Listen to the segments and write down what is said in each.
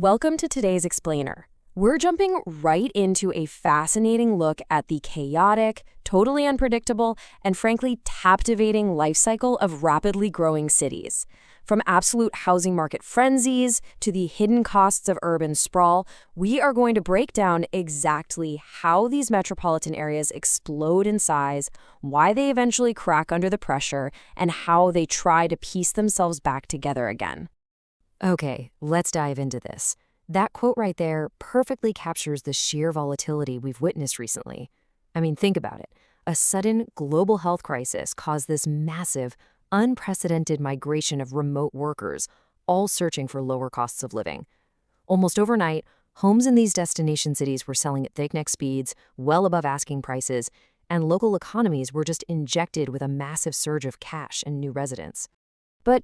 Welcome to today's Explainer. We're jumping right into a fascinating look at the chaotic, totally unpredictable, and frankly captivating life cycle of rapidly growing cities. From absolute housing market frenzies to the hidden costs of urban sprawl, we are going to break down exactly how these metropolitan areas explode in size, why they eventually crack under the pressure, and how they try to piece themselves back together again. Okay, let's dive into this. That quote right there perfectly captures the sheer volatility we've witnessed recently. I mean, think about it. A sudden global health crisis caused this massive, unprecedented migration of remote workers, all searching for lower costs of living. Almost overnight, homes in these destination cities were selling at breakneck speeds, well above asking prices, and local economies were just injected with a massive surge of cash and new residents. But,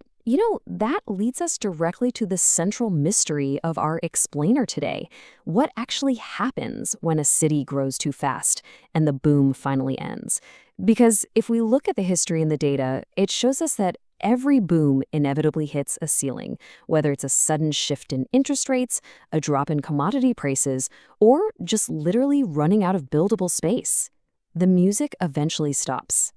that leads us directly to the central mystery of our explainer today. What actually happens when a city grows too fast and the boom finally ends? Because if we look at the history and the data, it shows us that every boom inevitably hits a ceiling, whether it's a sudden shift in interest rates, a drop in commodity prices, or just literally running out of buildable space. The music eventually stops.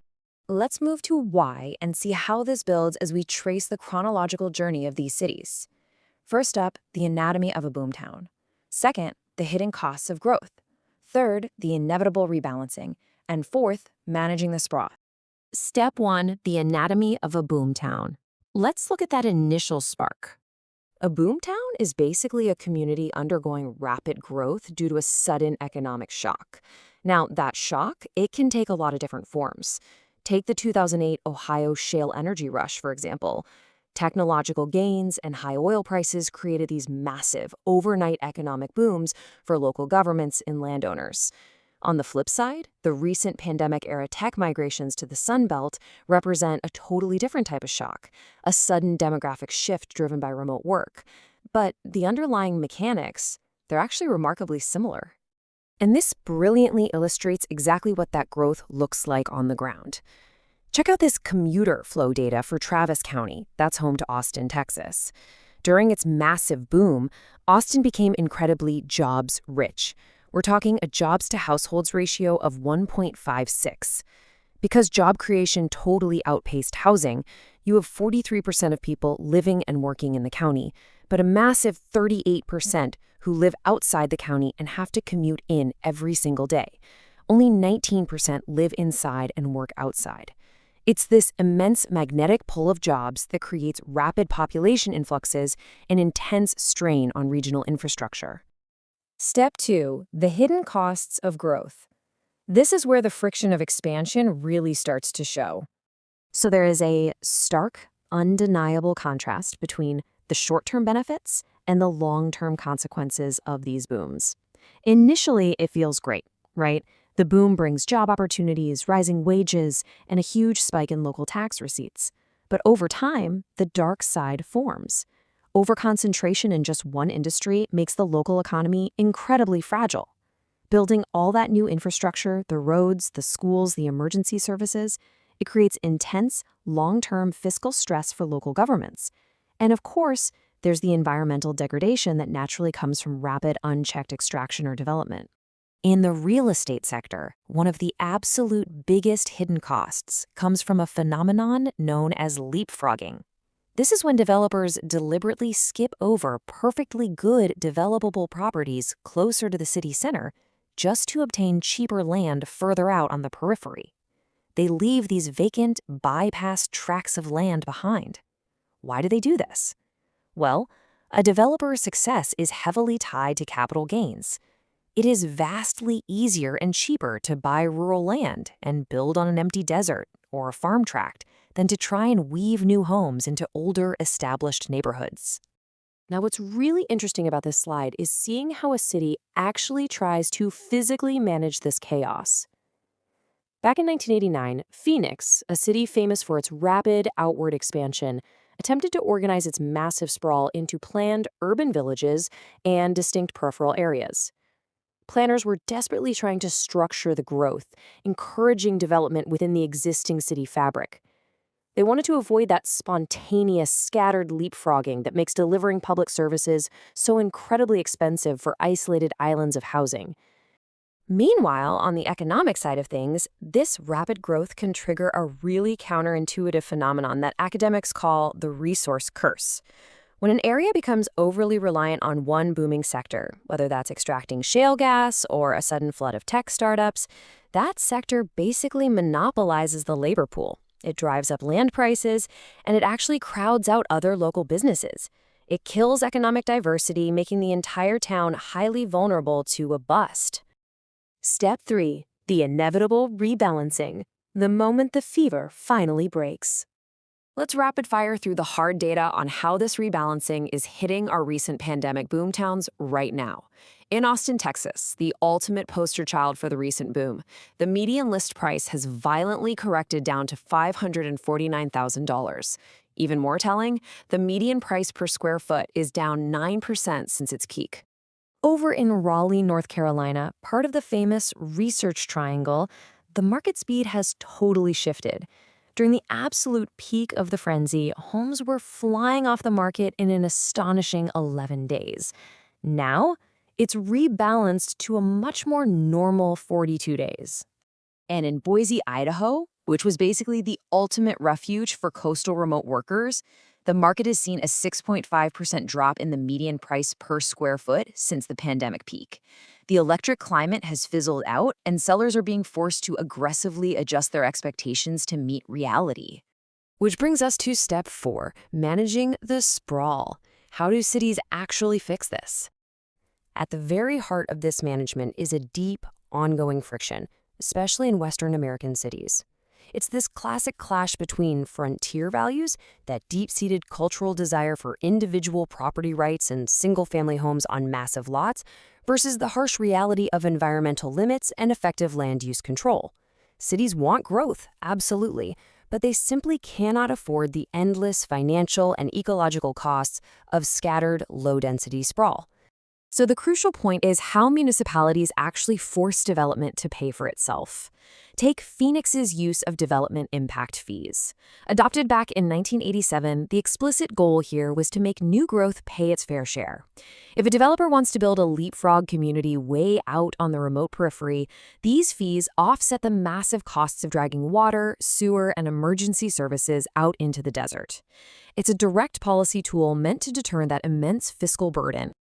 Let's move to why and see how this builds as we trace the chronological journey of these cities. First up, the anatomy of a boomtown. Second, the hidden costs of growth. Third, the inevitable rebalancing. And fourth, managing the sprawl. Step 1, the anatomy of a boomtown. Let's look at that initial spark. A boomtown is basically a community undergoing rapid growth due to a sudden economic shock. Now, that shock, it can take a lot of different forms. Take the 2008 Ohio shale energy rush, for example. Technological gains and high oil prices created these massive, overnight economic booms for local governments and landowners. On the flip side, the recent pandemic-era tech migrations to the Sun Belt represent a totally different type of shock, a sudden demographic shift driven by remote work. But the underlying mechanics, they're actually remarkably similar. And this brilliantly illustrates exactly what that growth looks like on the ground. Check out this commuter flow data for Travis County, that's home to Austin, Texas. During its massive boom, Austin became incredibly jobs-rich. We're talking a jobs-to-households ratio of 1.56. Because job creation totally outpaced housing, you have 43% of people living and working in the county, but a massive 38% who live outside the county and have to commute in every single day. Only 19% live inside and work outside. It's this immense magnetic pull of jobs that creates rapid population influxes and intense strain on regional infrastructure. Step 2, the hidden costs of growth. This is where the friction of expansion really starts to show. So there is a stark, undeniable contrast between the short-term benefits and the long-term consequences of these booms. Initially, it feels great, right? The boom brings job opportunities, rising wages, and a huge spike in local tax receipts. But over time, the dark side forms. Overconcentration in just one industry makes the local economy incredibly fragile. Building all that new infrastructure, the roads, the schools, the emergency services, it creates intense, long-term fiscal stress for local governments. And of course, there's the environmental degradation that naturally comes from rapid, unchecked extraction or development. In the real estate sector, one of the absolute biggest hidden costs comes from a phenomenon known as leapfrogging. This is when developers deliberately skip over perfectly good developable properties closer to the city center just to obtain cheaper land further out on the periphery. They leave these vacant, bypassed tracts of land behind. Why do they do this? Well, a developer's success is heavily tied to capital gains. It is vastly easier and cheaper to buy rural land and build on an empty desert or a farm tract than to try and weave new homes into older, established neighborhoods. Now, what's really interesting about this slide is seeing how a city actually tries to physically manage this chaos. Back in 1989, Phoenix, a city famous for its rapid outward expansion, attempted to organize its massive sprawl into planned urban villages and distinct peripheral areas. Planners were desperately trying to structure the growth, encouraging development within the existing city fabric. They wanted to avoid that spontaneous, scattered leapfrogging that makes delivering public services so incredibly expensive for isolated islands of housing. Meanwhile, on the economic side of things, this rapid growth can trigger a really counterintuitive phenomenon that academics call the resource curse. When an area becomes overly reliant on one booming sector, whether that's extracting shale gas or a sudden flood of tech startups, that sector basically monopolizes the labor pool. It drives up land prices, and it actually crowds out other local businesses. It kills economic diversity, making the entire town highly vulnerable to a bust. Step 3. The inevitable rebalancing. The moment the fever finally breaks. Let's rapid fire through the hard data on how this rebalancing is hitting our recent pandemic boomtowns right now. In Austin, Texas, the ultimate poster child for the recent boom, the median list price has violently corrected down to $549,000. Even more telling, the median price per square foot is down 9% since its peak. Over in Raleigh, North Carolina, part of the famous Research Triangle, the market speed has totally shifted. During the absolute peak of the frenzy, homes were flying off the market in an astonishing 11 days. Now, it's rebalanced to a much more normal 42 days. And in Boise, Idaho, which was basically the ultimate refuge for coastal remote workers, the market has seen a 6.5% drop in the median price per square foot since the pandemic peak. The electric climate has fizzled out, and sellers are being forced to aggressively adjust their expectations to meet reality. Which brings us to step 4, managing the sprawl. How do cities actually fix this? At the very heart of this management is a deep, ongoing friction, especially in Western American cities. It's this classic clash between frontier values, that deep-seated cultural desire for individual property rights and single-family homes on massive lots, versus the harsh reality of environmental limits and effective land use control. Cities want growth, absolutely, but they simply cannot afford the endless financial and ecological costs of scattered, low-density sprawl. So the crucial point is how municipalities actually force development to pay for itself. Take Phoenix's use of development impact fees. Adopted back in 1987, the explicit goal here was to make new growth pay its fair share. If a developer wants to build a leapfrog community way out on the remote periphery, these fees offset the massive costs of dragging water, sewer, and emergency services out into the desert. It's a direct policy tool meant to deter that immense fiscal burden.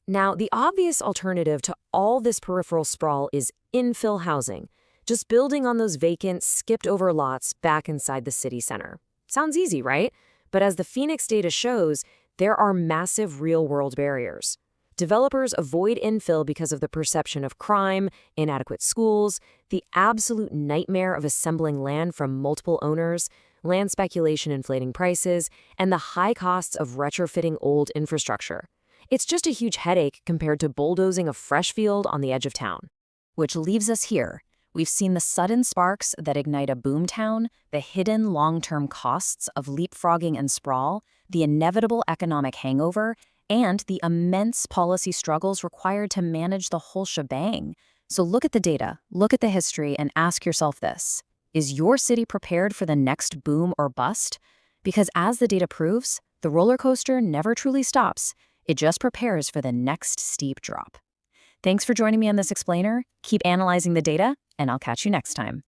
Now, the obvious alternative to all this peripheral sprawl is infill housing, just building on those vacant, skipped-over lots back inside the city center. Sounds easy, right? But as the Phoenix data shows, there are massive real-world barriers. Developers avoid infill because of the perception of crime, inadequate schools, the absolute nightmare of assembling land from multiple owners, land speculation inflating prices, and the high costs of retrofitting old infrastructure. It's just a huge headache compared to bulldozing a fresh field on the edge of town. Which leaves us here. We've seen the sudden sparks that ignite a boomtown, the hidden long-term costs of leapfrogging and sprawl, the inevitable economic hangover, and the immense policy struggles required to manage the whole shebang. So look at the data, look at the history, and ask yourself this. Is your city prepared for the next boom or bust? Because as the data proves, the roller coaster never truly stops. It just prepares for the next steep drop. Thanks for joining me on this explainer. Keep analyzing the data, and I'll catch you next time.